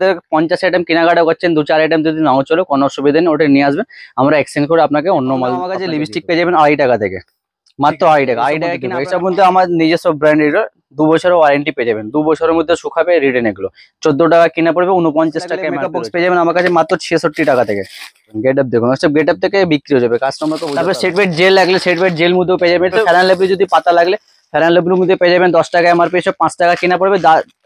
আমাদের 50 আইটেম কেনাকাটা করছেন, 2-4 আইটেম যদি নাও চলো কোনো অসুবিধা নেই, ওটা নিয়ে আসবেন, আমরা এক্সচেঞ্জ করে আপনাকে অন্য মাল। আমার কাছে লিপস্টিক পেয়ে যাবেন 2.5 টাকা থেকে, মাত্র 2.5 টাকা। 2.5 টাকা কিনা এসব মধ্যে আমার নিজস্ব ব্র্যান্ডের 2 বছরের ওয়ারেন্টি পেয়ে যাবেন, 2 বছরের মধ্যে শুকাবে রিটার্ন। এগুলো 14 টাকা কিনা পড়বে, 49 টাকা মেকআপ বক্স পেয়ে যাবেন আমার কাছে মাত্র 66 টাকা থেকে। গেট আপ দেখুন, সব গেট আপ থেকে বিক্রি হয়ে যাবে কাস্টমার তো। তারপরে সেট ওয়েট জেল লাগলে সেট ওয়েট জেল মধ্যেও পেয়ে যাবেন। ফেরান লাভলি যদি পাতা লাগলে ফেরান লাভলির মধ্যে পেয়ে যাবেন 10 টাকা এমআরপি, এসব 5 টাকা কিনা পড়বে,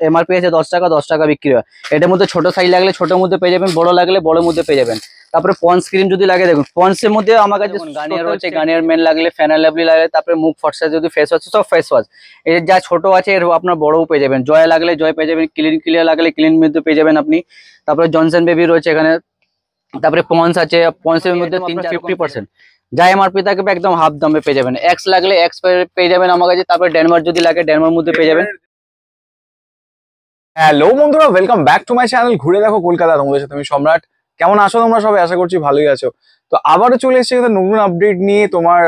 এমআরপি আছে 10 টাকা, 10 টাকা বিক্রি হয়। এটার মধ্যে ছোট সাইজ লাগলে ছোটোর মধ্যে পেয়ে যাবেন, বড় লাগলে বড়োর মধ্যে পেয়ে যাবেন। তারপরে পন্স ক্রিম যদি লাগে দেখুন, পন্সের মধ্যে আমার কাছে গার্নিয়ার রয়েছে, গার্নিয়ার মেন লাগলে ফেরান লাভলি লাগলে, তারপরে মুখ ফর্সা যদি ফেস ওয়াশ, সব ফেস ওয়াশ এর যা ছোট আছে এর আপনার বড়ও পেয়ে যাবেন। জয় লাগলে জয় পেয়ে যাবেন, ক্লিয়ার লাগলে ক্লিন মধ্যে পেয়ে যাবেন আপনি। তারপরে জনসন বেবি রয়েছে এখানে, তারপরে পন্স আছে, পন্সের মধ্যে 50% যা এমআরপি থাকবে একদম হাফ দামে পেয়ে যাবেন। এক্স লাগলে এক্স পেয়ে যাবেন আমার কাছে, তারপরে ডেনমার্ক যদি লাগে ডেনমার্ক মধ্যে পেয়ে যাবেন। হ্যালো বন্ধুরা, welcome back to my channel ঘুরে দেখো কলকাতা। তোমাদের সাথে আমি সম্রাট। কেমন আছো তোমরা সবাই? আশা করছি ভালোই আছো। তো আবারও চলে এসেছি একটা নতুন আপডেট নিয়ে, তোমার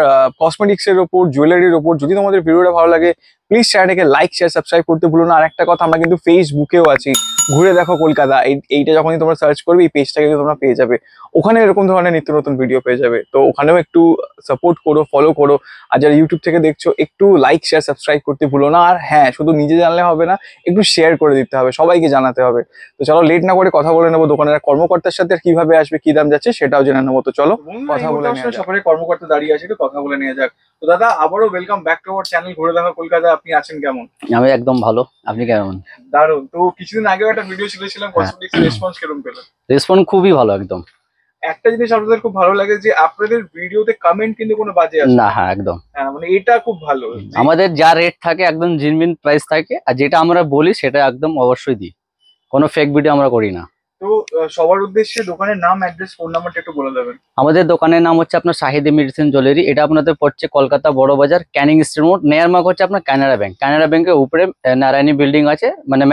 কসমেটিক্স এর ওপর, জুয়েলারির ওপর। যদি তোমাদের ভিডিওটা ভালো লাগে প্লিজ চ্যানেলটাকে লাইক শেয়ার সাবস্ক্রাইব করতে ভুলো না। আর একটা কথা, আমরা কিন্তু ফেসবুকেও আছি, ঘুরে দেখো কলকাতা। এইটা যখনই তোমরা সার্চ করবে এই পেজটাকে তোমরা পেয়ে যাবে। ওখানে এরকম ধরনের নিত্য নতুন ভিডিও পেয়ে যাবে। তো ওখানেও একটু সাপোর্ট করো, ফলো করো। আর যারা ইউটিউব থেকে দেখছো একটু লাইক শেয়ার সাবস্ক্রাইব করতে ভুলো না। আর হ্যাঁ, শুধু নিজে জানলে হবে না, একটু শেয়ার করে দিতে হবে, সবাইকে জানাতে হবে। তো চলো লেট না করে কথা বলে নেবো দোকানের কর্মকর্তার সাথে। আর কিভাবে আসবে, কি দাম যাচ্ছে সেটাও জেনে নেবো। তো চলো কথা বলে নেওয়া যাক। সবাই কর্মকর্তা দাঁড়িয়ে আছে, একটু কথা বলে নিয়ে যাক। তো দাদা আবারও welcome back to our channel ঘুরে দেখা কলকাতা। আপনি আছেন কেমন? আমি একদম ভালো, আপনি কেমন? দারুণ। তো কিছুদিন আগেও একটা ভিডিও ছেড়েছিলাম, কসমেটিক্স রেসপন্স কেমন পেলেন? রেসপন্স খুবই ভালো একদম। একটা জিনিস আপনাদের খুব ভালো লাগে যে আপনাদের ভিডিওতে কমেন্ট কিন্তু কোনো বাজে আসে না, না। হ্যাঁ একদম। হ্যাঁ, মানে এটা খুব ভালো। আমাদের যা রেট থাকে একদম জেনুইন প্রাইস থাকে, আর যেটা আমরা বলি সেটা একদম অবশ্যই দিই, কোনো ফেক ভিডিও আমরা করি না। তো সবার উদ্দেশ্যে দোকানের নাম, অ্যাড্রেস, ফোন নাম্বারটা একটু বলে দেবেন। আমাদের দোকানের নাম হচ্ছে আপনার শাহিদি মেডিসিন জুয়েলারি। এটা আপনাদের পড়ছে কলকাতা বড় বাজার, ক্যানিং স্ট্রিট মোড়। নেয়ার মার্ক হচ্ছে আপনার কানাড়া ব্যাংক। কানাড়া ব্যাংকের উপরে নারায়ণী বিল্ডিং আছে, মানে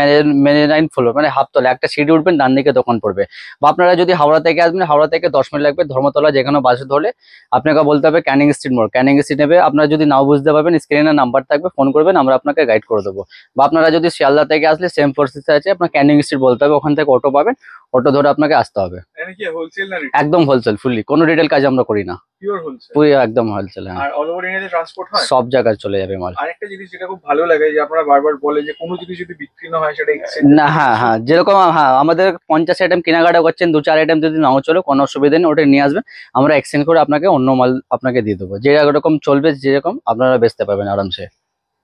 মেজাইন ফ্লোর, মানে হাফতলা একটা সিঁড়ি উঠবেন, ডান দিকে দোকান পড়বে। বা আপনারা যদি হাওড়া থেকে আসবেন, হাওড়া থেকে 10 মিনিট লাগবে, ধর্মতলা যেখানে বাসে ধরলে আপনাকে বলতে হবে ক্যানিং স্ট্রিট মোড়। ক্যানিং স্ট্রিট নেবে, আপনারা যদি নাও বুঝতে পারবেন স্ক্রিনে নাম্বার থাকবে, ফোন করবেন, আমরা আপনাকে গাইড করে দেবো। বা আপনারা যদি শিয়ালদা থেকে আসলে সেম প্রসেস আছে, আপনার ক্যানিং স্ট্রিট বলতে হবে, ওখান থেকে অটো পাবেন, অটো ধরে আপনাকে আসতে হবে। এটা কি হোলসেল না রিটেল? একদম হোলসেল, ফুললি, কোনো রিটেল কাজ আমরা করি না, পিওর হোলসেল। পুরো একদম হোলসেল। আর অল ওভার ইন্ডিয়াতে ট্রান্সপোর্ট হয়? সব জায়গায় চলে যাবে মাল। আরেকটা জিনিস যেটা খুব ভালো লাগে যে আপনারা বারবার বলে যে কোনো জিনিস যদি বিক্রি না হয় সেটা এক্সচেঞ্জ। না, হ্যাঁ হ্যাঁ, যেরকম হ্যাঁ আমাদের 50 আইটেম কেনাকাটা করছেন, 2-4 আইটেম যদি নাও চলো কোনো অসুবিধা নেই, ওটা নিয়ে আসবেন, আমরা এক্সচেঞ্জ করে আপনাকে অন্য মাল আপনাকে দিয়ে দেবো। যেরকম চলবে, যেরকম আপনারা বেচতে পারবেন আরামসে।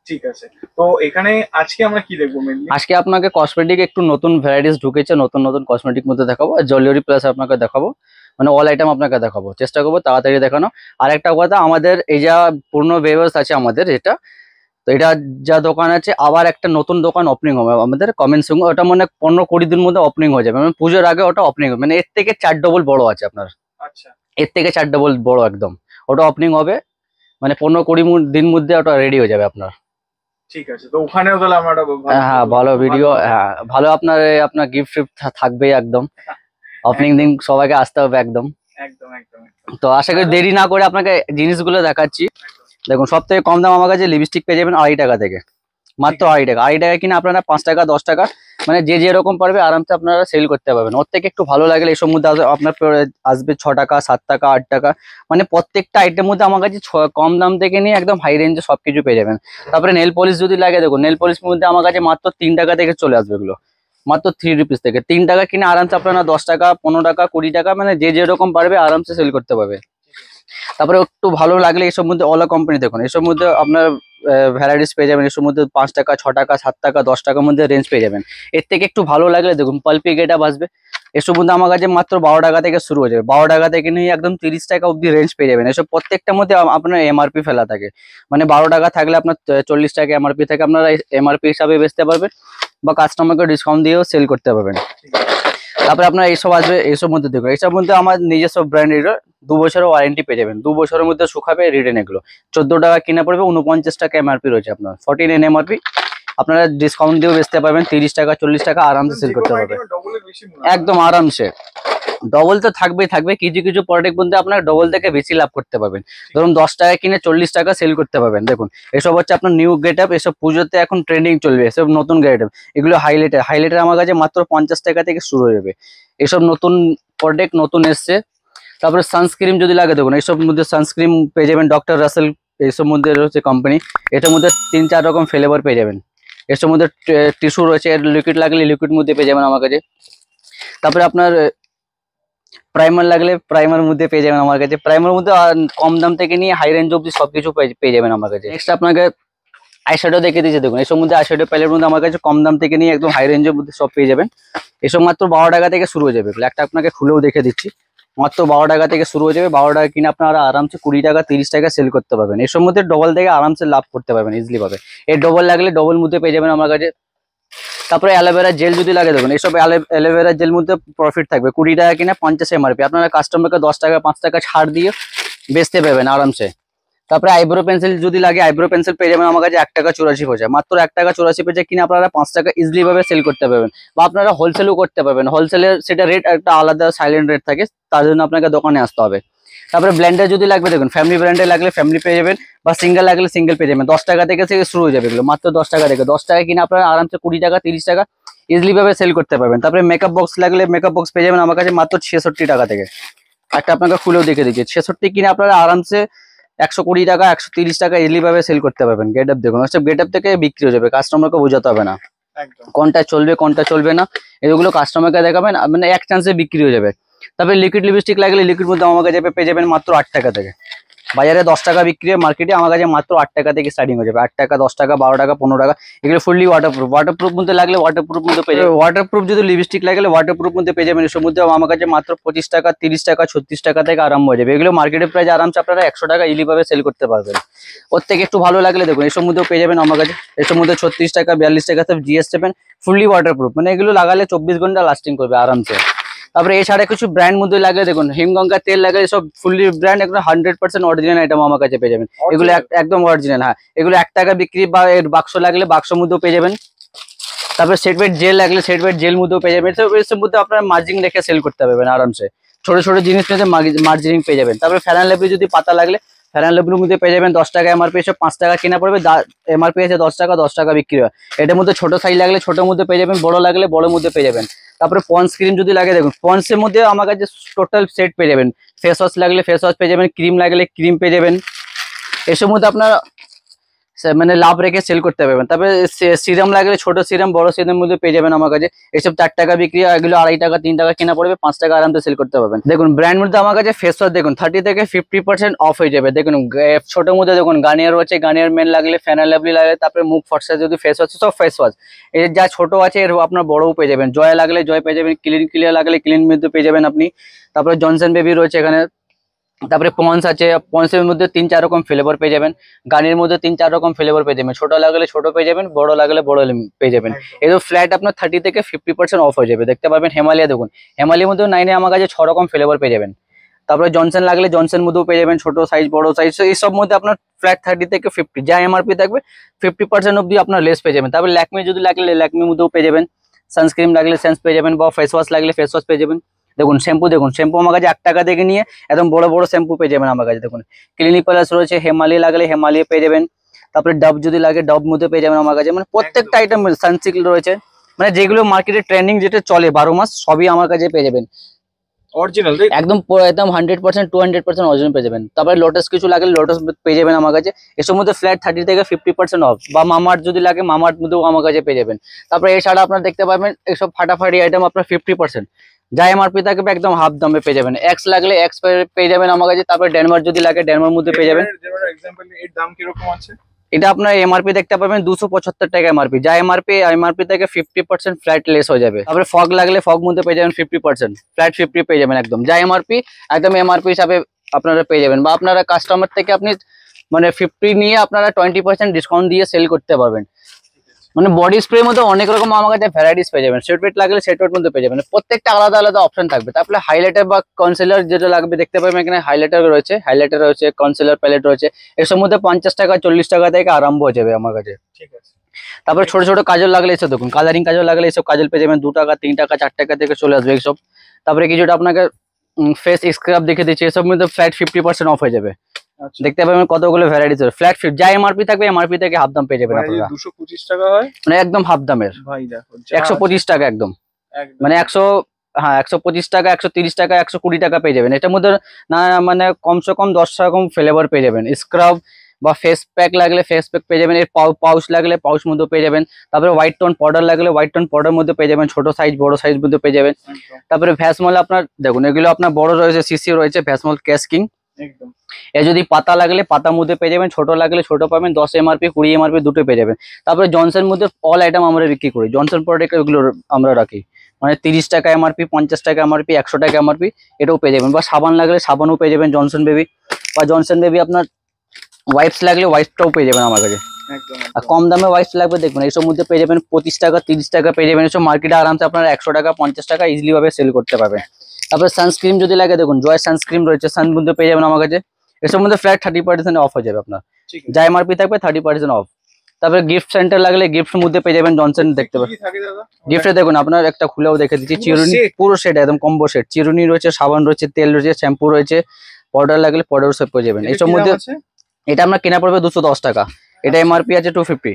ঠিক আছে। তো এখানে আজকে আমরা কি দেখবো মেনলি? আজকে আপনাকে কসমেটিক একটু নতুন ভ্যারাইটিস ঢুকেছে, নতুন নতুন কসমেটিক মধ্যে দেখাবো, জুয়েলারি প্লাস আপনাকে দেখাবো, মানে অল আইটেম আপনাকে দেখাবো, চেষ্টা করবো তাড়াতাড়ি দেখানো। আর একটা কথা, আমাদের এই যা পূর্ণ ব্যবস্থা আছে আমাদের যেটা, তো এটা যা দোকান আছে, আবার একটা নতুন দোকান ওপেনিং হবে আমাদের কমেন্ট সঙ্গে, ওটা মানে 15-20 দিন মধ্যে ওপেনিং হয়ে যাবে, মানে পুজোর আগে ওটা ওপেনিং হবে, মানে এর থেকে 4 ডবল বড় আছে আপনার। আচ্ছা, এর থেকে 4 ডবল বড় একদম, ওটা ওপেনিং হবে, মানে 15-20 দিন মধ্যে ওটা রেডি হয়ে যাবে আপনার। ঠিক আছে। তো ওখানেও তাহলে আমরা একটা হ্যাঁ, ভালো ভিডিও, হ্যাঁ ভালো, আপনার গিফট ফিফট থাকবেই একদম। ওপেনিং দিন সবাইকে আসতে হবে একদম। একদম একদম। তো আশা করি দেরি না করে আপনাকে জিনিসগুলো দেখাচ্ছি। দেখুন, সব থেকে কম দাম আমার কাছে লিপস্টিক পেয়ে যাবেন 2.5 টাকা থেকে, মাত্র 2.5 টাকা। 2.5 টাকা কিনা আপনারা 5 টাকা 10 টাকা, মানে যে যেরকম পারবে আরামসে আপনারা সেল করতে পারবেন। ওর থেকে একটু ভালো লাগলে এসব মধ্যে আপনার আসবে 6 টাকা, 7 টাকা, 8 টাকা, মানে প্রত্যেকটা আইটেমের মধ্যে আমার কাছে কম দাম থেকে নিয়ে একদম হাই রেঞ্জে সবকিছু পেয়ে যাবেন। তারপরে নেল পলিশ যদি লাগে, দেখুন নেল পলিশের মধ্যে আমার কাছে মাত্র 3 টাকা থেকে চলে আসবে এগুলো, মাত্র 3 রুপিস থেকে। 3 টাকা কিনে আরামসে আপনারা 10 টাকা, 15 টাকা, 20 টাকা, মানে যে যেরকম পারবে আরামসে সেল করতে পারবে। তারপরে একটু ভালো লাগলে এসব মধ্যে ওলা কোম্পানি, দেখুন এসব মধ্যে আপনার ভ্যারাইটিস পেয়ে যাবেন। এসব মধ্যে 5 টাকা, 6 টাকা, 7 টাকা, 10 টাকার মধ্যে রেঞ্জ পেয়ে যাবেন। এর থেকে একটু ভালো লাগলে দেখুন পালপি গেট আপ আসবে, এসব মধ্যে আমার কাছে মাত্র 12 টাকা থেকে শুরু হয়ে যাবে। 12 টাকা থেকে নিয়ে একদম 30 টাকা অব্দি রেঞ্জ পেয়ে যাবেন। এসব প্রত্যেকটার মধ্যে আপনার এমআরপি ফেলা থাকে, মানে 12 টাকা থাকলে আপনার 40 টাকা এমআরপি থাকে, আপনারা এমআরপি হিসাবে বেচতে পারবেন বা কাস্টমারকে ডিসকাউন্ট দিয়েও সেল করতে পারবেন। তারপরে আপনার এইসব আসবে, এইসব মধ্যে দেখুন, এইসব মধ্যে আমার নিজস্ব ব্র্যান্ডের 2 বছরের ওয়ারেন্টি পেয়ে যাবেন, 2 বছরের মধ্যে শুকাবে রিটার্ন। এগুলো 14 টাকা কিনা পড়বে, 49 টাকা এমআরপি রয়েছে আপনার, 14 এমআরপি, আপনারা ডিসকাউন্ট দিয়েও বেচতে পারবেন, 30 টাকা 40 টাকা আরামসে সেল করতে পারবেন একদম আরামসে। ডবল তো থাকবেই থাকবে, কিছু কিছু প্রোডাক্ট মধ্যে আপনার ডবল থেকে বেশি লাভ করতে পারবেন। ধরুন 10 টাকা কিনে 40 টাকা সেল করতে পারবেন। দেখুন এসব হচ্ছে আপনার নিউ গেট আপ, এসব পুজোতে এখন ট্রেন্ডিং চলবে, এসব নতুন গেট আপ। এগুলো হাইলাইটার আমার কাছে মাত্র 50 টাকা থেকে শুরু হয়ে যাবে। এসব নতুন প্রোডাক্ট নতুন এসছে। তারপরে সানস্ক্রিন যদি লাগে, দেখুন এইসব মধ্যে সানস্ক্রিন পেয়ে যাবেন, ডক্টর রাসেল এইসব মধ্যে রয়েছে কোম্পানি। এটার মধ্যে 3-4 রকম ফ্লেভার পেয়ে যাবেন। এসব মধ্যে টিস্যু রয়েছে, লিকুইড লাগলে লিকুইড মধ্যে পেয়ে যাবেন আমার কাছে। তারপরে আপনার প্রাইমার লাগলে প্রাইমার মধ্যে পেয়ে যাবেন আমার কাছে। প্রাইমার মধ্যে কম দাম থেকে নিয়ে হাই রেঞ্জ অব্দি সবকিছু পেয়ে যাবেন আমার কাছে। নেক্সট আপনাকে আইশ্যাডো দেখে দিয়েছে, দেখুন এসব মধ্যে আইশ্যাডো প্যালেট মধ্যে আমার কাছে কম দাম থেকে নিয়ে একদম হাই রেঞ্জের মধ্যে সব পেয়ে যাবেন। এসব মাত্র 12 টাকা থেকে শুরু হয়ে যাবে। একটা আপনাকে খুলেও দেখে দিচ্ছি, মাত্র 12 টাকা থেকে শুরু হয়ে যাবে। 12 টাকা কিনে আপনারা আরামসে 20 টাকা 30 টাকা সেল করতে পারবেন। এসব মধ্যে ডবল থেকে আরামসে লাভ করতে পারবেন ইজিলি ভাবে। এর ডবল লাগলে ডবল মধ্যে পেয়ে যাবেন আমার কাছে। তারপরে অ্যালোভেরা জেল যদি লাগে, দেখুন এইসব অ্যালোভেরা জেল মধ্যে প্রফিট থাকবে। 20 টাকা কিনে 50 এমআরপি, আপনারা কাস্টমারকে 10 টাকা 5 টাকা ছাড় দিয়ে বেচতে পারবেন আরামসে। তারপরে আইব্রো পেন্সিল যদি লাগে, আইব্রো পেন্সিল পেয়ে যাবেন আমার কাছে 1 টাকা 84 পয়সা। মাত্র 1 টাকা 84 পয়সা কিনে আপনারা 5 টাকা ইজিলি ভাবে সেল করতে পারবেন, বা আপনারা হোলসেলও করতে পারবেন। হোলসেলের সেটা রেট একটা আলাদা সাইলেন্ট রেট থাকে, তার জন্য আপনাকে দোকানে আসতে হবে। তারপরে ব্লেন্ডার যদি লাগবে, দেখুন ফ্যামিলি ব্র্যান্ডে লাগলে ফ্যামিলি পেয়ে যাবেন, বা সিঙ্গেল লাগলে সিঙ্গেল পেয়ে যাবেন। 10 টাকা থেকে শুরু হয়ে যাবে এগুলো, মাত্র 10 টাকা থেকে। 10 টাকা কিনে আপনারা আরামসে 20 টাকা 30 টাকা ইজিলি ভাবে সেল করতে পারবেন। তারপরে মেকআপ বক্স লাগলে মেকআপ বক্স পেয়ে যাবেন আমার কাছে মাত্র 66 টাকা থেকে। একটা আপনাকে খুলেও দেখে দিচ্ছি, 66 কিনে আপনারা আরামসে 120 টাকা 130 টাকা ইজিলি ভাবে সেল করতে পারবেন। গেট আপ দেখুন, সব গেট আপ থেকে বিক্রি হয়ে যাবে, কাস্টমারকে বোঝাতে হবে না একদম। কোনটা চলবে কোনটা চলবে না। এগুলো কাস্টমারকে দেখাবেন, মানে এক চান্সে বিক্রি হয়ে যাবে। তারপরে লিকুইড লিপস্টিক লাগলে লিকুইড মধ্যে আমার কাছে পেয়ে যাবেন মাত্র 8 টাকা থেকে। বাজারে 10 টাকা বিক্রি হয়, মার্কেটে আমার কাছে মাত্র 8 টাকা থেকে স্টার্টিং হয়ে যাবে। 8 টাকা 10 টাকা 12 টাকা 15 টাকা। এগুলো ফুললি ওয়াটারপ্রুফ মধ্যে লাগলে ওয়াটারপ্রুফ মধ্যে পেয়ে যাবেন। ওয়াটারপ্রুফ যদি লিপস্টিক লাগলে ওয়াটারপ্রুফ মধ্যে পেয়ে যাবেন। এসব মধ্যে আমার কাছে মাত্র 25 টাকা 30 টাকা 36 টাকা থেকে আরম্ভ হয়ে যাবে। এগুলো মার্কেটের প্রাইস আরামসে আপনারা 100 টাকা ইলি ভাবে সেল করতে পারবেন। ওর থেকে একটু ভালো লাগলে দেখুন এসব মধ্যেও পেয়ে যাবেন আমার কাছে। এসব মধ্যে 36 টাকা 42 টাকা সব GS7 ফুললি ওয়াটারপ্রুফ, মানে এগুলো লাগালে 24 ঘন্টা লাস্টিং করবে আরামসে। তারপরে এছাড়া কিছু ব্র্যান্ড মধ্যে লাগে, দেখুন হিমগঙ্গা তেল লাগে, সব ফুললি ব্র্যান্ড, একদম 100% অরিজিনাল আইটেম আমার কাছে পেয়ে যাবেন। এগুলো একদম অরিজিনাল, হ্যাঁ। এগুলো 1 টাকা বিক্রি, বা এর বাক্স লাগলে বাক্স মধ্যেও পেয়ে যাবেন। তারপরে সেটওয়েট জেল লাগলে সেটওয়েট জেল মধ্যেও পেয়ে যাবেন। এসব মধ্যে আপনারা মার্জিন রেখে সেল করতে পারবেন আরামসে। ছোট ছোট জিনিস মধ্যে মার্জিনিং পেয়ে যাবেন। তারপরে ফেরান লাভলি যদি পাতা লাগলে ফেরান লাভলির মধ্যে পেয়ে যাবেন 10 টাকা এমআরপি, এসব 5 টাকা কেনা পড়বে, এমআরপি আছে 10 টাকা 10 টাকা বিক্রি হয়। এটার মধ্যে ছোট সাইজ লাগলে ছোটোর মধ্যে পেয়ে যাবেন, বড় লাগলে বড়োর মধ্যে পেয়ে যাবেন। তারপরে পন্স ক্রিম যদি লাগে, দেখুন পন্সের মধ্যে আমার কাছে টোটাল সেট পেয়ে যাবেন। ফেস ওয়াশ লাগলে ফেস ওয়াশ পেয়ে যাবেন, ক্রিম লাগলে ক্রিম পেয়ে যাবেন। এসব মধ্যে আপনার মানে লাভ রেখে সেল করতে পারবেন। তারপরে সিরাম লাগলে ছোট সিরাম বড় সিরামের মধ্যে পেয়ে যাবেন আমার কাছে। এসব 4 টাকা বিক্রি হয়, এগুলো 2.5 টাকা 3 টাকা কেনা পড়বে, 5 টাকা আরামসে সেল করতে পারবেন। দেখুন ব্র্যান্ড মধ্যে আমার কাছে ফেস ওয়াশ দেখুন 30 থেকে 50% অফ হয়ে যাবে। দেখুন ছোটোর মধ্যে দেখুন গার্নিয়ার রয়েছে, গার্নিয়ার মেন লাগলে ফেয়ার লাভলি লাগলে, তারপরে মুখ ফর্সা যদি ফেস ওয়াশ, সব ফেস ওয়াশ। এর যা ছোট আছে এর আপনার বড়ও পেয়ে যাবেন। জয় লাগলে জয় পেয়ে যাবেন, ক্লিয়ার লাগলে ক্লিন মধ্যে পেয়ে যাবেন আপনি। তারপরে জনসন বেবি রয়েছে এখানে। তারপরে পন্স আছে, পন্সের মধ্যে 3-4 রকম ফ্লেভার পেয়ে যাবেন। গানের মধ্যে 3-4 রকম ফ্লেভার পেয়ে যাবেন। ছোট লাগলে ছোট পেয়ে যাবেন, বড় লাগলে বড় পেয়ে যাবেন। এর ফ্ল্যাট আপনার 30 থেকে 50% অফ হয়ে যাবে। দেখতে পাবেন হিমালয়া, দেখুন হিমালয়ের মধ্যেও 9 আমার কাছে 6 রকম ফ্লেভার পেয়ে যাবেন। তারপরে জনসন লাগলে জনসন মধ্যেও পেয়ে যাবেন, ছোট সাইজ বড় সাইজ। এইসব মধ্যে আপনার ফ্ল্যাট 30 থেকে 50, যা এমআরপি থাকবে 50% অব্দি আপনার লেস পেয়ে যাবেন। তারপরে ল্যাকমি যদি লাগলে ল্যাকমির মধ্যেও পেয়ে যাবেন। সানস্ক্রিন লাগলে সেন্স পেয়ে যাবেন, বা ফেস ওয়াশ লাগলে ফেস ওয়াশ পেয়ে যাবেন। দেখুন শ্যাম্পু, দেখুন শ্যাম্পু আমার কাছে 1 টাকা থেকে নিয়ে একদম বড় বড় শ্যাম্পু পেয়ে যাবেন আমার কাছে। দেখুন ক্লিনিক প্লাস রয়েছে, হিমালয় লাগলে হিমালয় পেয়ে যাবেন। তারপরে ডাব যদি লাগে ডাব মধ্যে পেয়ে যাবেন আমার কাছে। মানে প্রত্যেকটা আইটেম, সানসিল্ক রয়েছে, মানে যেগুলো মার্কেটে ট্রেন্ডিং যেটা চলে 12 মাস সবই আমার কাছে পেয়ে যাবেন। অরিজিনাল একদম 100% 200% অরিজিনাল পেয়ে যাবেন। তারপরে লোটাস কিছু লাগলে লোটাস পেয়ে যাবেন আমার কাছে। এসব মধ্যে ফ্ল্যাট 30 থেকে 50% অফ, বা মামার্থ যদি লাগে মামার্থ মধ্যেও আমার কাছে পেয়ে যাবেন। তারপরে এছাড়া আপনার দেখতে পাবেন এসব ফাটাফাটি আইটেম আপনার 50%, যা এমআরপি থাকবে একদম হাফ দামে পেয়ে যাবেন। এক্স লাগলে এক্স পেয়ে যাবেন আমার কাছে। তারপরে ডেনমার্ক যদি লাগে ডেনমার্ক মধ্যে পেয়ে যাবেন। এক্সাম্পল এর দাম কিরকম আছে? এটা আপনার এমআরপি দেখতে পাবেন 275 টাকা এমআরপি, যা এমআরপি থেকে 50% ফ্ল্যাট লেস হয়ে যাবে। তারপরে ফগ লাগলে ফগ মধ্যে পেয়ে যাবেন 50%, ফ্ল্যাট 50 পেয়ে যাবেন একদম, যা এমআরপি একদম এমআরপি হিসাবে আপনারা পেয়ে যাবেন। বা আপনারা কাস্টমার থেকে আপনি মানে 50 নিয়ে আপনারা 20% ডিসকাউন্ট দিয়ে সেল করতে পারবেন। মানে বডি স্প্রের মধ্যে অনেক রকম আমার কাছে ভ্যারাইটিস পেয়ে যাবেন। সেটওয়েট লাগলে সেটওয়েট মধ্যে পেয়ে যাবেন, প্রত্যেকটা আলাদা আলাদা অপশন থাকবে। তারপরে হাইলাইটার বা কনসিলার যেটা লাগবে দেখতে পাবেন এখানে হাইলাইটার রয়েছে, কনসিলার প্যালেট রয়েছে। এসব মধ্যে 50 টাকা 40 টাকা থেকে আরম্ভ হয়ে যাবে আমার কাছে। ঠিক আছে। তারপরে ছোট ছোট কাজল লাগলে এসব দেখুন, কালারিং কাজল লাগলে এসব কাজল পেয়ে যাবেন 2 টাকা 3 টাকা 4 টাকা থেকে চলে আসবে এইসব। তারপরে কিছুটা আপনাকে ফেস স্ক্রাব দেখে দিচ্ছি, এসব মধ্যে ফ্ল্যাট 50% অফ হয়ে যাবে। আচ্ছা দেখতে পাবেন কতগুলো ভ্যারাইটিস হবে, ফ্ল্যাট যা এমআরপি থাকবে এমআরপি থেকে হাফ দাম পেয়ে যাবেন মানে যদি আপনারা, 225 টাকা হয় মানে একদম হাফ দামের ভাই দেখো 125 টাকা একদম, একদম মানে 100, হ্যাঁ 125 টাকা, 130 টাকা, 120 টাকা পেয়ে যাবেন। এটার মধ্যে না মানে কমসে কম 10 রকম ফ্লেভার পেয়ে যাবেন। স্ক্রাব বা ফেস প্যাক লাগলে ফেস প্যাক পেয়ে যাবেন, এর পাউচ লাগলে পাউচ মধ্যে পেয়ে যাবেন। তারপরে হোয়াইট টোন পাউডার লাগলে হোয়াইট টোন পাউডার মধ্যে পেয়ে যাবেন, ছোট সাইজ বড় সাইজ মধ্যে পেয়ে যাবেন। একদম তারপরে ভ্যাসমল আপনার দেখুন এগুলো আপনার বড় রয়েছে, সিসি রয়েছে, ভ্যাসমল ক্যাসকিং। একদম এ যদি পাতা লাগলে পাতার মধ্যে পেয়ে যাবেন, ছোট লাগলে ছোট পাবেন, 10 এমআরপি 20 এমআরপি দুটো পেয়ে যাবেন। তারপরে জনসন মধ্যে অল আইটেম আমরা বিক্রি করি, জনসন প্রোডাক্ট এগুলো আমরা রাখি, মানে 30 টাকা এমআরপি, 50 টাকা এমআরপি, 100 টাকা এমআরপি, এটাও পেয়ে যাবেন। বা সাবান লাগলে সাবানও পেয়ে যাবেন জনসন বেবি, বা জনসন বেবি আপনার ওয়াইপস লাগলে ওয়াইপসটাও পেয়ে যাবেন আমার কাছে। একদম আর কম দামে ওয়াইপস লাগবে দেখবেন এইসব মধ্যে পেয়ে যাবেন 25 টাকা 30 টাকা পেয়ে যাবেন। এসব মার্কেটে আরামসে আপনারা 100 টাকা 50 টাকা ইজিলি ভাবে সেল করতে পারবেন। তারপরে সানস্ক্রিন যদি লাগে দেখুন জয় সানস্ক্রিন রয়েছে, সান মধ্যে পেয়ে যাবেন আমার কাছে, এসব মধ্যে ফ্ল্যাট 30% অফ হয়ে যাবে আপনার, ঠিক যা এমআরপি থাকবে 30% অফ। তারপরে গিফট সেন্টার লাগলে গিফটের মধ্যে পেয়ে যাবেন জনসন দেখতে পাবেন। কি থাকে দাদা গিফটে দেখুন আপনার একটা খুলেও দেখে দিচ্ছি, পুরো চিরুনি set? পুরো সেট একদম কম্বো সেট, চিরুনি রয়েছে, সাবান রয়েছে, তেল রয়েছে, শ্যাম্পু রয়েছে, পাউডার লাগলে পাউডার সব পেয়ে যাবেন। এটা এসব কি দাম মধ্যে আছে? এটা আপনার কেনা পড়বে 210 টাকা, এটা এমআরপি আছে 250,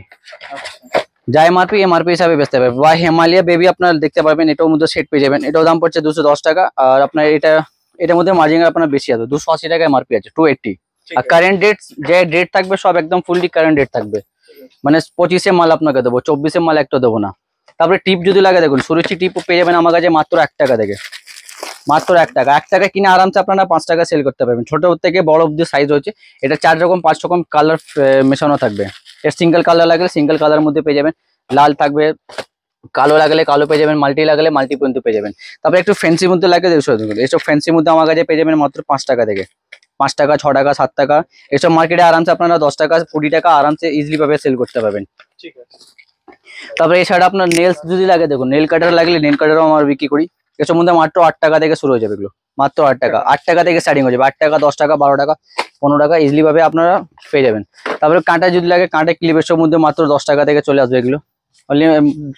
আচ্ছা যা এমআরপি হিসাবে বেচতে পারবে। বা হিমালয়া বেবি আপনার দেখতে পারবেন, এটার মধ্যে সেট পেয়ে যাবেন, এটাও দাম পড়ছে 210 টাকা। আর আপনার এটার মধ্যে মার্জিন আপনার বেশি আছে, 280 টাকা এমআরপি আছে 280। ঠিক আর আছে কারেন্ট ডেট যে ডেট থাকবে সব একদম ফুললি কারেন্ট ডেট থাকবে, মানে 25-এ মাল আপনাকে দেবো, 24-এ মাল একটা দেবো না। তারপরে টিপ যদি লাগে দেখুন সুরুচি টিপ পেয়ে যাবেন আমার কাছে মাত্র 1 টাকা থেকে, মাত্র 1 টাকা। 1 টাকা কিনে আরামসে আপনারা 5 টাকা সেল করতে পারবেন। ছোট থেকে বড় অব্দি সাইজ রয়েছে, এটা 4 রকম 5 রকম কালার মেশানো থাকবে। এর সিঙ্গেল কালার লাগলে সিঙ্গেল কালার মধ্যে পেয়ে যাবেন, লাল থাকবে, কালো লাগলে কালো পেয়ে যাবেন, মাল্টি লাগলে মাল্টি পর্যন্ত পেয়ে যাবেন। তারপরে একটু ফ্যান্সি মধ্যে লাগে এইসব ফ্যান্সি মধ্যে আমার কাছে পেয়ে যাবেন মাত্র 5 টাকা থেকে, 5 টাকা 6 টাকা 7 টাকা। এসব মার্কেটে আরামসে আপনারা 10 টাকা 20 টাকা আরামসে ইজিলি ভাবে সেল করতে পারবেন। ঠিক আছে তারপরে এছাড়া আপনার নেলস যদি লাগে দেখুন, নেল কাটার লাগলে নেল কাটারও আমরা বিক্রি করি। এসব মধ্যে মাত্র 8 টাকা থেকে শুরু হয়ে যাবে এগুলো, মাত্র 8 টাকা, 8 টাকা থেকে স্টার্টিং হয়ে যাবে। 8 টাকা 10 টাকা 12 টাকা 15 টাকা ইজিলি ভাবে আপনারা পেয়ে যাবেন। তারপরে কাঁটা যদি লাগে কাঁটা ক্লিপ এসব মধ্যে মাত্র 10 টাকা থেকে চলে আসবে এগুলো, অনলি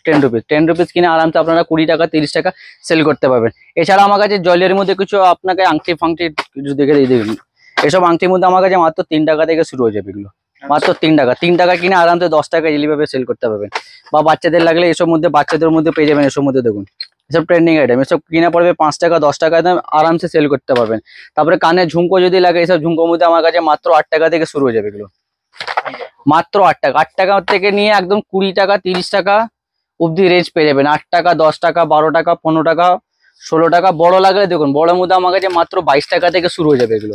10 রুপিস কিনে আরামসে আপনারা 20 টাকা 30 টাকা সেল করতে পারবেন। এছাড়া আমার কাছে জুয়েলারির মধ্যে কিছু আপনাকে আংটি ফাংটি কিছু দেখে দিয়ে দেবেন, এসব আংটির মধ্যে আমার কাছে মাত্র 3 টাকা থেকে শুরু হয়ে যাবে এগুলো, মাত্র 3 টাকা। 3 টাকা কিনে আরামসে 10 টাকা ইজিলি ভাবে সেল করতে পারবেন। বা বাচ্চাদের লাগলে এসব মধ্যে বাচ্চাদের মধ্যে পেয়ে যাবেন, এসব মধ্যে দেখুন এসব ট্রেন্ডিং আইটেম, এসব কিনা পড়বে 5 টাকা 10 টাকা দাম আরামসে সেল করতে পারবেন। তারপরে কানে ঝুমকো যদি লাগে এসব ঝুমকোর মধ্যে আমার কাছে মাত্র 8 টাকা থেকে শুরু হয়ে যাবে এগুলো, মাত্র 8 টাকা। 8 টাকা থেকে নিয়ে একদম 20 টাকা 30 টাকা অব্দি রেঞ্জ পেয়ে যাবেন। 8 টাকা 10 টাকা 12 টাকা 15 টাকা 16 টাকা। বড় লাগলে দেখুন বড়ের মধ্যে আমার কাছে মাত্র 22 টাকা থেকে শুরু হয়ে যাবে এগুলো,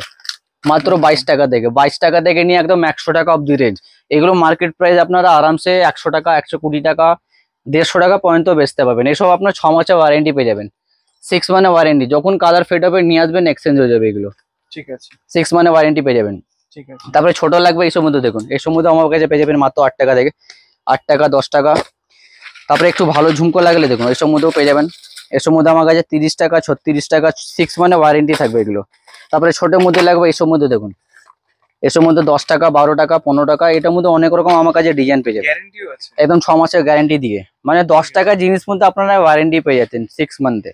মাত্র 22 টাকা থেকে, 22 টাকা থেকে নিয়ে একদম 100 টাকা অব্দি রেঞ্জ। এগুলো মার্কেট প্রাইস আপনারা আরামসে 100 টাকা 120 টাকা 150 টাকা পর্যন্ত বেচতে পারবেন। এসব আপনার 6 মাসের ওয়ারেন্টি পেয়ে যাবেন, 6 মানে ওয়ারেন্টি, যখন কালার ফেড হবে নিয়ে আসবেন এক্সচেঞ্জ হয়ে যাবে এগুলো, ঠিক আছে 6 মানে ওয়ারেন্টি পেয়ে যাবেন। ঠিক আছে তারপরে ছোট লাগবে এইসব মধ্যে দেখুন, এসব মধ্যে আমার কাছে পেয়ে যাবেন মাত্র 8 টাকা থেকে, 8 টাকা 10 টাকা। তারপরে একটু ভালো ঝুমকো লাগলে দেখুন এসব মধ্যেও পেয়ে যাবেন, এসব মধ্যে আমার কাছে 30 টাকা 36 টাকা 6 মানে ওয়ারেন্টি থাকবে এগুলো। তারপরে ছোটের মধ্যে লাগবে এসব মধ্যে দেখুন, এসব মধ্যে 10 টাকা 12 টাকা 15 টাকা, এটার মধ্যে অনেক রকম আমার কাছে ডিজাইন পেয়ে যাবেন, গ্যারান্টিও আছে একদম 6 মাসের গ্যারান্টি দিয়ে, মানে 10 টাকা জিনিস মধ্যে আপনারা ওয়ারেন্টি পেয়ে যাচ্ছেন 6 মান্থে,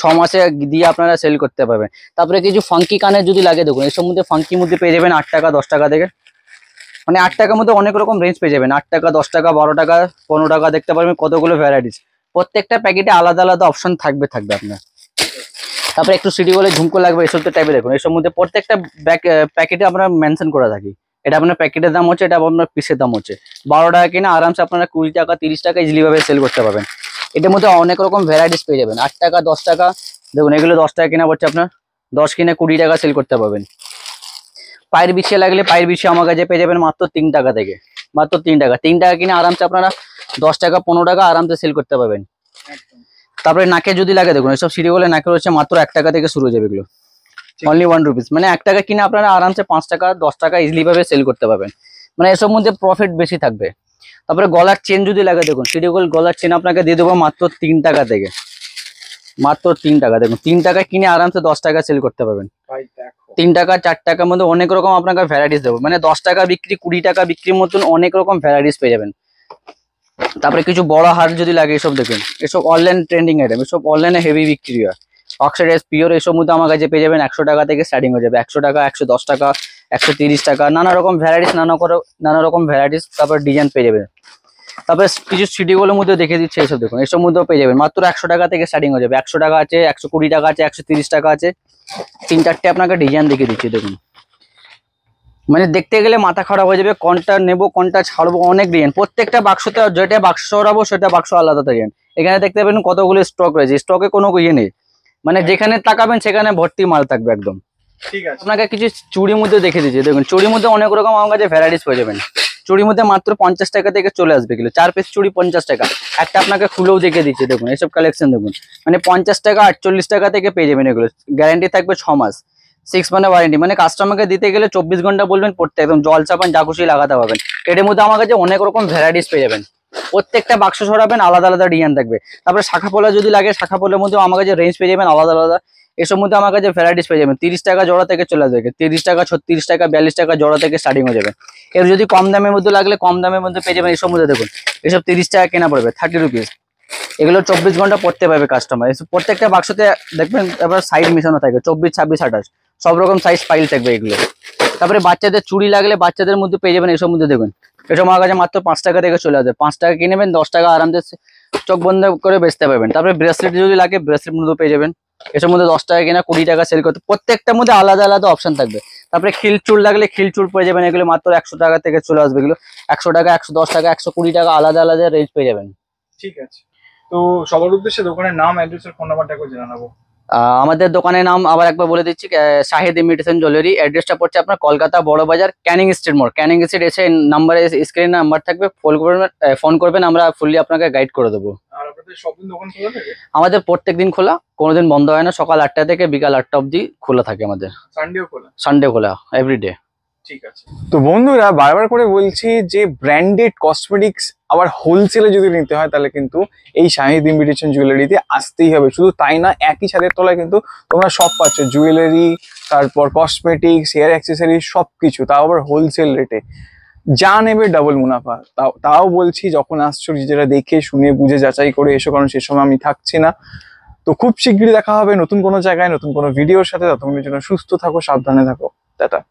6 মাসে দিয়ে আপনারা সেল করতে পারবেন। তারপরে কিছু ফাঙ্কি কানের যদি লাগে দেখুন, এসব মধ্যে ফাঙ্কির মধ্যে পেয়ে যাবেন 8 টাকা 10 টাকা থেকে, মানে 8 টাকার মধ্যে অনেক রকম রেঞ্জ পেয়ে যাবেন, 8 টাকা 10 টাকা 12 টাকা 15 টাকা দেখতে পারবেন কতগুলো ভ্যারাইটিস, প্রত্যেকটা প্যাকেটে আলাদা আলাদা অপশন থাকবে আপনার। তারপরে একটু সিটি বলে ঝুমকো লাগবে এসব তো টাইপের দেখুন, এসব মধ্যে প্রত্যেকটা প্যাকেটে আমরা মেনশন করা থাকি, এটা আপনার প্যাকেটের দাম হচ্ছে, এটা আপনার পিসের দাম হচ্ছে 12 টাকা কিনে আরামসে আপনারা 20 টাকা 30 টাকা ইজিলি ভাবে সেল করতে পারবেন। এটার মধ্যে অনেক রকম ভ্যারাইটিস পেয়ে যাবেন। 8 টাকা 10 টাকা দেখুন, এগুলো 10 টাকা কিনা পড়ছে আপনার, 10 কিনে 20 টাকা সেল করতে পারবেন। পায়ের বিছিয়ে লাগলে পায়ের বিছিয়ে আমার কাছে পেয়ে যাবেন মাত্র 3 টাকা থেকে, মাত্র 3 টাকা। 3 টাকা কিনে আরামসে আপনারা 10 টাকা 15 টাকা আরামসে সেল করতে পারবেন। একদম তারপরে নাকে যদি লাগে দেখুন, এসব সিটি বলে নাকে হচ্ছে মাত্র 1 টাকা থেকে শুরু হয়ে যাবে এগুলো, অনলি 1 রুপিস, মানে 1 টাকা কিনে আপনারা আরামসে 5 টাকা 10 টাকা ইজিলি ভাবে সেল করতে পারবেন, মানে এসব মধ্যে প্রফিট বেশি থাকবে। তারপরে গলার চেন যদি লাগে দেখুন, সিটি গোল্ড গলার চেন আপনাকে দিয়ে দেবো মাত্র 3 টাকা থেকে, মাত্র 3 টাকা। দেখুন 3 টাকা কিনে আরামসে 10 টাকা সেল করতে পারবেন। ভাই দেখো 3 টাকা 4 টাকার মধ্যে অনেক রকম আপনাকে ভ্যারাইটিস দেবো, মানে 10 টাকা বিক্রি 20 টাকা বিক্রির মতন অনেক রকম ভ্যারাইটিস পেয়ে যাবেন। তারপরে কিছু বড় হার যদি লাগে এসব দেখুন, এসব অনলাইন ট্রেন্ডিং আইটেম, এসব অনলাইনে হেভি বিক্রি হয়, অক্সিডাইজ পিওর এইসব মধ্যে আমার কাছে পেয়ে যাবেন 100 টাকা থেকে স্টার্টিং হয়ে যাবে। 100 টাকা, 110 টাকা, 130 টাকা, নানা রকম ভ্যারাইটিস, নানা রকম ভ্যারাইটিস তারপর ডিজাইন পেয়ে যাবেন। তারপরে কিছু সিটিগুলোর মধ্যে দেখে দিচ্ছে, এইসব দেখুন এইসব মধ্যেও পেয়ে যাবেন মাত্র 100 টাকা থেকে স্টার্টিং হয়ে যাবে। 100 টাকা আছে, 120 টাকা আছে, 130 টাকা আছে, 3-4টে আপনাকে ডিজাইন দেখিয়ে দিচ্ছি দেখুন। মানে দেখতে গেলে মাথা খারাপ হয়ে যাবে, কোনটা নেবো কোনটা ছাড়বো, অনেক ডিজাইন। প্রত্যেকটা বাক্সতে যেটা বাক্স সরাবো সেটা বাক্স আলাদা ডিজাইন। এখানে দেখতে পাবেন কতগুলো স্টক রয়েছে, স্টকে কোনো ইয়ে নেই, মানে যেখানে তাকাবেন সেখানে ভর্তি মাল থাকবে একদম। ঠিক আছে। আপনাকে কিছু চুড়ির মধ্যে দেখে দিচ্ছি দেখুন, চুড়ির মধ্যে অনেক রকম আমার কাছে ভ্যারাইটিস পেয়ে যাবেন। চুড়ির মধ্যে মাত্র 50 টাকা থেকে চলে আসবে কিলো, 4 পিস চুড়ি 50 টাকা। একটা আপনাকে খুলেও দেখে দিচ্ছি দেখুন, এইসব কালেকশন দেখুন, মানে 50 টাকা 48 টাকা থেকে পেয়ে যাবেন এগুলো। গ্যারান্টি থাকবে 6 মাস, 6 মানে ওয়ারেন্টি, মানে কাস্টমারকে দিতে গেলে 24 ঘন্টা বলবেন পড়তে, একদম জল চাপান যা খুশি লাগাতে পারবেন। এর মধ্যে আমার কাছে অনেক রকম ভ্যারাইটিস পেয়ে যাবেন, প্রত্যেকটা বাক্স সরাবেন আলাদা আলাদা ডিজাইন থাকবে। তারপরে শাখা পোলা যদি লাগে, শাখা পোলার মধ্যে আমার কাছে রেঞ্জ পেয়ে যাবেন আলাদা আলাদা। এসব মধ্যে আমার কাছে ভ্যারাইটিস পেয়ে যাবেন। 30 টাকা জোড়া থেকে চলে আসবে, 30 টাকা, 36 টাকা, 42 টাকা জোড়া থেকে স্টার্টিং হয়ে যাবে। এর যদি কম দামের মধ্যে লাগলে কম দামের মধ্যে পেয়ে যাবেন। এসব মধ্যে দেখুন, এসব 30 টাকা কেনা পড়বে, 30 রুপিস। এগুলো 24 ঘন্টা পড়তে পারবে কাস্টমার। প্রত্যেকটা বাক্সতে দেখবেন এবার সাইজ মিশানো থাকবে, 24, 26, 28 সব রকম সাইজ ফাইল থাকবে এগুলো। তারপরে বাচ্চাদের চুড়ি লাগলে বাচ্চাদের মধ্যে পেয়ে যাবেন। এসব মধ্যে দেখুন, এসব আমার কাছে মাত্র 5 টাকা থেকে চলে আসবে। 5 টাকা কিনে নেবেন, 10 টাকা আরামসে চোখ বন্ধ করে বেচতে পারবেন। তারপরে ব্রেসলেট যদি লাগে, ব্রেসলেট মধ্যে পেয়ে যাবেন। এসব মধ্যে 10 টাকা কিনা 20 টাকা সেল করতে, প্রত্যেকটার মধ্যে আলাদা আলাদা অপশন থাকবে। তারপরে খিল চুল লাগলে খিল চুল পেয়ে যাবেন, এগুলো মাত্র 100 টাকা থেকে চলে আসবে। এগুলো 100 টাকা, 110 টাকা, 120 টাকা আলাদা আলাদা রেঞ্জ পেয়ে যাবেন। ঠিক আছে। তো সবার উদ্দেশ্যে দোকানের নাম, অ্যাড্রেস আর ফোন নাম্বারটা একবার জেনে নেবো। আমাদের দোকানের নাম আবার একবার বলে দিচ্ছি, শাহিদ ইমিটেশন জুয়েলারি। অ্যাড্রেসটা পড়ছে আপনার কলকাতা বড় বাজার, ক্যানিং স্ট্রিট মোড়। ক্যানিং স্ট্রিট এসে নাম্বারে স্ক্রিনে নাম্বার থাকবে, ফোন করবেন, আমরা ফুললি আপনাকে গাইড করে দেবো। আর আপনাদের সব দিন দোকান খোলা থাকে? আমাদের প্রত্যেক দিন খোলা, কোনোদিন বন্ধ হয় না। সকাল 8টা থেকে বিকাল 8টা অবধি খোলা থাকে আমাদের। সানডেও খোলা? সানডে খোলা, এভরিডে। ঠিক আছে। তো বন্ধুরা বারবার করে বলছি যে ব্র্যান্ডেড কসমেটিক্স আবার হোলসেলে যদি নিতে হয় তাহলে কিন্তু এই শাহিদ ইমিটেশন জুয়েলারিতে আসতেই হবে। শুধু তাই না, একই ছাদের তলায় কিন্তু তোমরা সব পাচ্ছ, জুয়েলারি, তারপর কসমেটিক্স, হেয়ার অ্যাক্সেসরি সবকিছু, তাও আবার হোলসেল রেটে। যা নেবে ডাবল মুনাফা। তাও বলছি, যখন আসছো নিজেরা দেখে শুনে বুঝে যাচাই করে এসো, কারণ সে সময় আমি থাকছি না। তো খুব শীঘ্রই দেখা হবে নতুন কোনো জায়গায় নতুন কোনো ভিডিওর সাথে। ততক্ষণের জন্য সুস্থ থাকো, সাবধানে থাকো, টাটা।